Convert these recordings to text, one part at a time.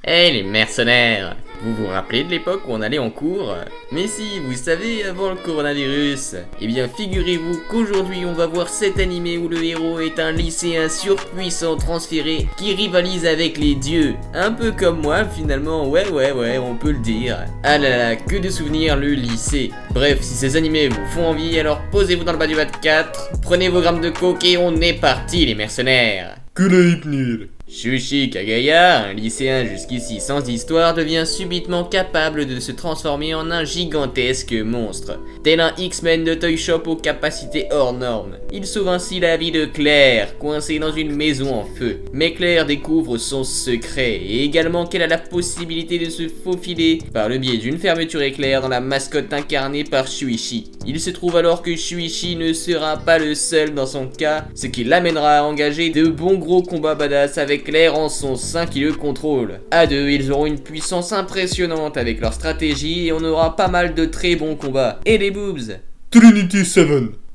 Hey les mercenaires! Vous vous rappelez de l'époque où on allait en cours? Mais si, vous savez, avant le coronavirus. Eh bien, figurez-vous qu'aujourd'hui on va voir cet animé où le héros est un lycéen surpuissant transféré qui rivalise avec les dieux. Un peu comme moi finalement, ouais, on peut le dire. Ah là là, que de souvenirs le lycée. Bref, si ces animés vous font envie, alors posez-vous dans le bas du 24, prenez vos grammes de coke et on est parti les mercenaires. Que la hypnile. Shushi Kagaya, un lycéen jusqu'ici sans histoire, devient subitement capable de se transformer en un gigantesque monstre, tel un X-Men de Toy Shop aux capacités hors normes. Il sauve ainsi la vie de Claire, coincée dans une maison en feu. Mais Claire découvre son secret, et également qu'elle a la possibilité de se faufiler par le biais d'une fermeture éclair dans la mascotte incarnée par Shuichi. Il se trouve alors que Shuichi ne sera pas le seul dans son cas, ce qui l'amènera à engager de bons gros combats badass avec Claire en son sein qui le contrôle. À deux, ils auront une puissance impressionnante avec leur stratégie et on aura pas mal de très bons combats. Et les boobs. Trinity 7.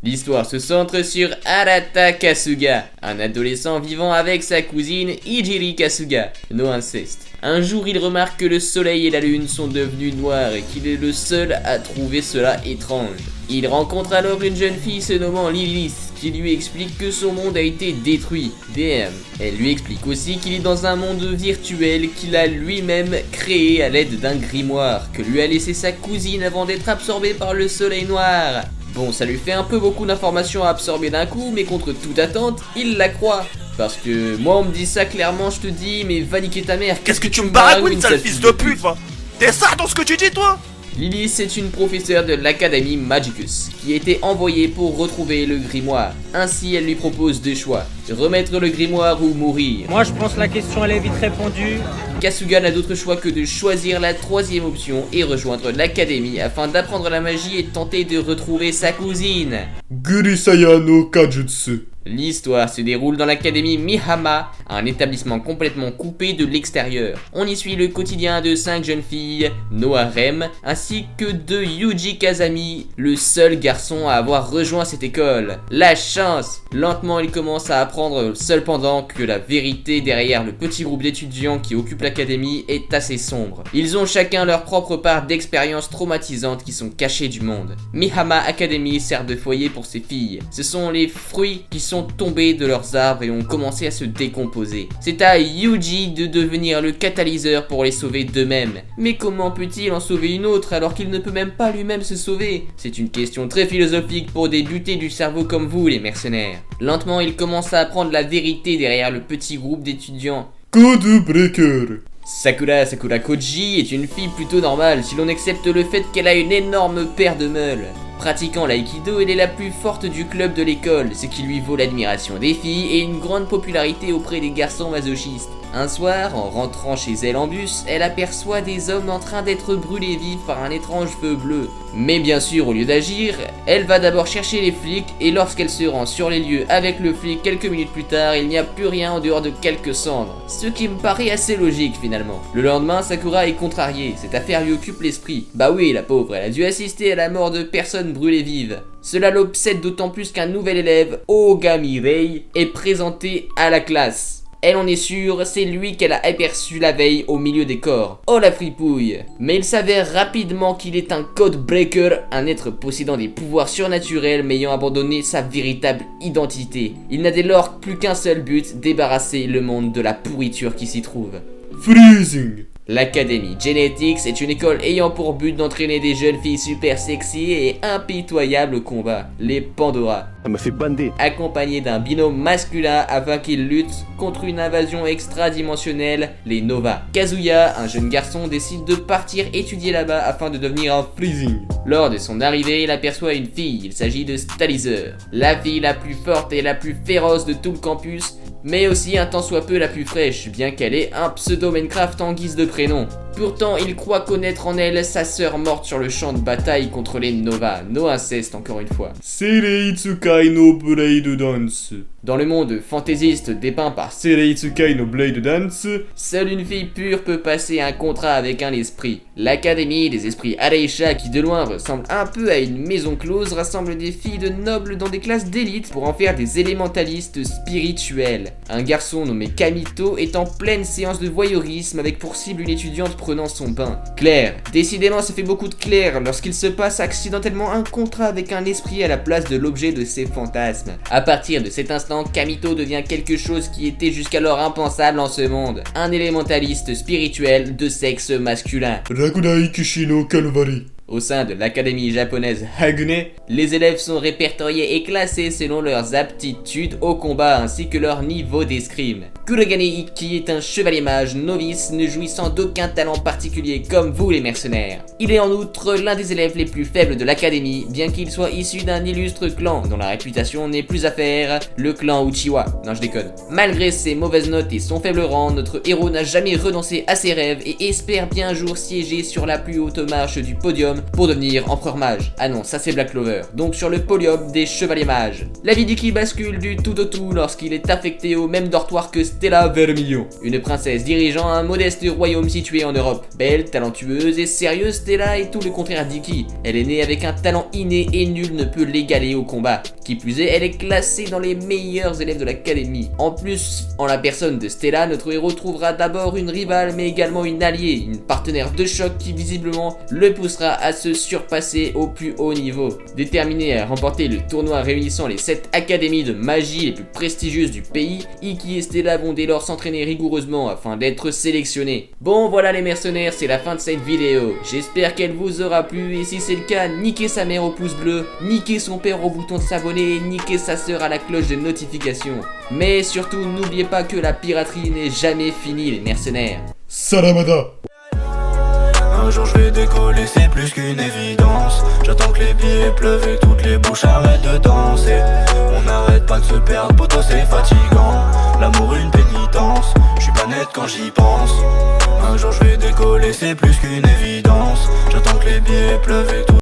L'histoire se centre sur Arata Kasuga, un adolescent vivant avec sa cousine Ijiri Kasuga, no inceste. Un jour, il remarque que le soleil et la lune sont devenus noirs et qu'il est le seul à trouver cela étrange. Il rencontre alors une jeune fille se nommant Lilith qui lui explique que son monde a été détruit. DM. Elle lui explique aussi qu'il est dans un monde virtuel qu'il a lui-même créé à l'aide d'un grimoire que lui a laissé sa cousine avant d'être absorbé par le soleil noir. Bon, ça lui fait un peu beaucoup d'informations à absorber d'un coup, mais contre toute attente, il la croit. Parce que moi on me dit ça clairement, je te dis, mais va niquer ta mère. Qu'est-ce que tu me baragouines, sale fils de pute, va? T'es ça dans ce que tu dis, toi? Lily, c'est une professeure de l'Académie Magicus, qui a été envoyée pour retrouver le grimoire. Ainsi, elle lui propose deux choix, remettre le grimoire ou mourir. Moi je pense que la question elle est vite répondue. Kasuga n'a d'autre choix que de choisir la troisième option et rejoindre l'Académie afin d'apprendre la magie et de tenter de retrouver sa cousine. Gurisaya no Kajutsu. L'histoire se déroule dans l'académie Mihama, un établissement complètement coupé de l'extérieur. On y suit le quotidien de 5 jeunes filles, no harem, ainsi que de Yuji Kazami, le seul garçon à avoir rejoint cette école. La chance! Lentement, il commence à apprendre cependant que la vérité derrière le petit groupe d'étudiants qui occupe l'académie est assez sombre. Ils ont chacun leur propre part d'expériences traumatisantes qui sont cachées du monde. Mihama Academy sert de foyer pour ces filles. Ce sont les fruits qui sont tombés de leurs arbres et ont commencé à se décomposer. C'est à Yuji de devenir le catalyseur pour les sauver d'eux-mêmes. Mais comment peut-il en sauver une autre alors qu'il ne peut même pas lui-même se sauver? C'est une question très philosophique pour des butés du cerveau comme vous les mercenaires. Lentement, il commence à apprendre la vérité derrière le petit groupe d'étudiants. Code Breaker. Sakura Koji est une fille plutôt normale si l'on accepte le fait qu'elle a une énorme paire de meules. Pratiquant l'aïkido, elle est la plus forte du club de l'école, ce qui lui vaut l'admiration des filles et une grande popularité auprès des garçons masochistes. Un soir, en rentrant chez elle en bus, elle aperçoit des hommes en train d'être brûlés vifs par un étrange feu bleu. Mais bien sûr, au lieu d'agir, elle va d'abord chercher les flics et lorsqu'elle se rend sur les lieux avec le flic quelques minutes plus tard, il n'y a plus rien en dehors de quelques cendres. Ce qui me paraît assez logique finalement. Le lendemain, Sakura est contrariée, cette affaire lui occupe l'esprit. Bah oui, la pauvre, elle a dû assister à la mort de personnes brûlées vives. Cela l'obsède d'autant plus qu'un nouvel élève, Ogami Rei, est présenté à la classe. Elle en est sûre, c'est lui qu'elle a aperçu la veille au milieu des corps. Oh la fripouille! Mais il s'avère rapidement qu'il est un Code Breaker, un être possédant des pouvoirs surnaturels mais ayant abandonné sa véritable identité. Il n'a dès lors plus qu'un seul but, débarrasser le monde de la pourriture qui s'y trouve. Freezing. L'Académie Genetics est une école ayant pour but d'entraîner des jeunes filles super sexy et impitoyables au combat, les Pandora. Ça me fait bander. Accompagné d'un binôme masculin afin qu'ils luttent contre une invasion extra-dimensionnelle, les Nova. Kazuya, un jeune garçon, décide de partir étudier là-bas afin de devenir un Freezing. Lors de son arrivée, il aperçoit une fille, il s'agit de Stalizer, la fille la plus forte et la plus féroce de tout le campus, mais aussi un tant soit peu la plus fraîche, bien qu'elle ait un pseudo Minecraft en guise de prénom. Pourtant, il croit connaître en elle sa sœur morte sur le champ de bataille contre les Nova. No inceste encore une fois. Sereitsukai no Blade Dance. Dans le monde fantaisiste dépeint par Sereitsukai no Blade Dance. seule une fille pure peut passer un contrat avec un esprit. L'Académie des esprits Areisha, qui de loin ressemble un peu à une maison close, rassemble des filles de nobles dans des classes d'élite pour en faire des élémentalistes spirituels. Un garçon nommé Kamito est en pleine séance de voyeurisme avec pour cible une étudiante prenant son bain. Claire. Décidément, ça fait beaucoup de Claire lorsqu'il se passe accidentellement un contrat avec un esprit à la place de l'objet de ses fantasmes. À partir de cet instant, Kamito devient quelque chose qui était jusqu'alors impensable en ce monde. Un élémentaliste spirituel de sexe masculin. Rakudai Kishi no Calvary. Au sein de l'académie japonaise Hagune, les élèves sont répertoriés et classés selon leurs aptitudes au combat ainsi que leur niveau d'escrime. Kuragane Ikki est un chevalier mage novice ne jouissant d'aucun talent particulier comme vous les mercenaires. Il est en outre l'un des élèves les plus faibles de l'académie, bien qu'il soit issu d'un illustre clan dont la réputation n'est plus à faire, le clan Uchiwa. Non, je déconne. Malgré ses mauvaises notes et son faible rang, notre héros n'a jamais renoncé à ses rêves et espère bien un jour siéger sur la plus haute marche du podium pour devenir empereur mage. Ah non, ça c'est Black Clover. Donc sur le podium des chevaliers mages. La vie d'Ikki bascule du tout au tout lorsqu'il est affecté au même dortoir que Stella Vermillon, une princesse dirigeant un modeste royaume situé en Europe. Belle, talentueuse et sérieuse, Stella est tout le contraire d'Ikki. Elle est née avec un talent inné et nul ne peut l'égaler au combat. Qui plus est, elle est classée dans les meilleurs élèves de l'académie. En plus, en la personne de Stella, notre héros trouvera d'abord une rivale mais également une alliée, une partenaire de choc qui visiblement le poussera à se surpasser au plus haut niveau. Déterminé à remporter le tournoi réunissant les 7 académies de magie les plus prestigieuses du pays, Ikki et Stella vont dès lors s'entraîner rigoureusement afin d'être sélectionnés. Bon voilà les mercenaires, c'est la fin de cette vidéo. J'espère qu'elle vous aura plu et si c'est le cas, niquez sa mère au pouce bleu, niquez son père au bouton de s'abonner et niquez sa sœur à la cloche de notification. Mais surtout, n'oubliez pas que la piraterie n'est jamais finie les mercenaires. Salamada. Un jour je vais décoller, c'est plus qu'une évidence. J'attends que les billets pleuvent et toutes les bouches arrêtent de danser. On n'arrête pas de se perdre, poto c'est fatigant. L'amour une pénitence, je suis pas net quand j'y pense. Un jour je vais décoller, c'est plus qu'une évidence. J'attends que les billets pleuvent et tout.